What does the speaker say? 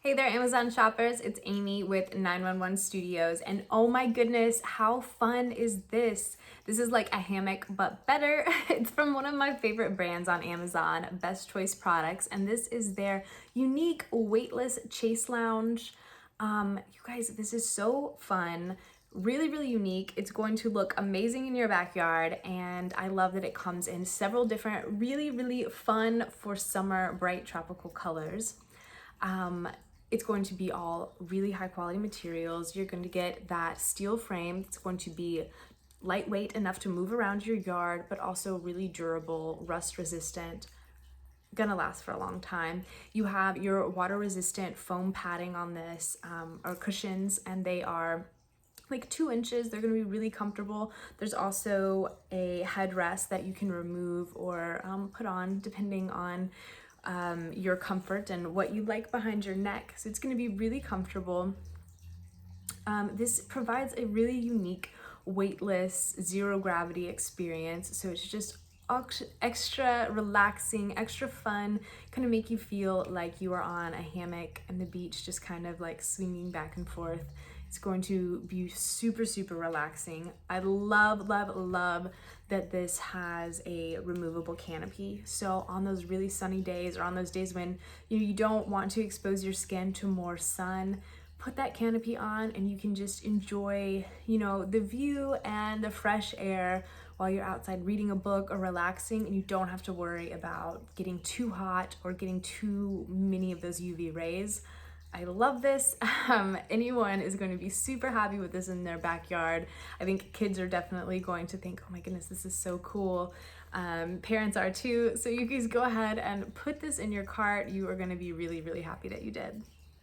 Hey there, Amazon shoppers. It's Amy with 911 Studios, and oh my goodness, how fun is this? This is like a hammock, but better. It's from one of my favorite brands on Amazon, Best Choice Products, and this is their unique weightless Chaise lounge. You guys, this is so fun. Really unique. It's going to look amazing in your backyard, and I love that it comes in several different really fun for summer bright tropical colors. It's going to be all really high quality materials. You're going to get that steel frame. It's going to be lightweight enough to move around your yard, but also really durable, rust resistant, gonna last for a long time. You have your water resistant foam padding on this, or cushions, and they are like 2 inches. They're gonna be really comfortable. There's also a headrest that you can remove or put on depending on your comfort and what you like behind your neck. So it's going to be really comfortable. This provides a really unique weightless zero gravity experience. So it's just extra relaxing, extra fun, kind of make you feel like you are on a hammock and the beach, just kind of like swinging back and forth. It's going to be super relaxing. I love that this has a removable canopy. So on those really sunny days, or on those days when you don't want to expose your skin to more sun, put that canopy on and you can just enjoy, the view and the fresh air while you're outside reading a book or relaxing, and you don't have to worry about getting too hot or getting too many of those UV rays. I love this. Anyone is going to be super happy with this in their backyard. I think kids are definitely going to think, oh my goodness, this is so cool. Parents are too. So you guys go ahead and put this in your cart. You are going to be really happy that you did.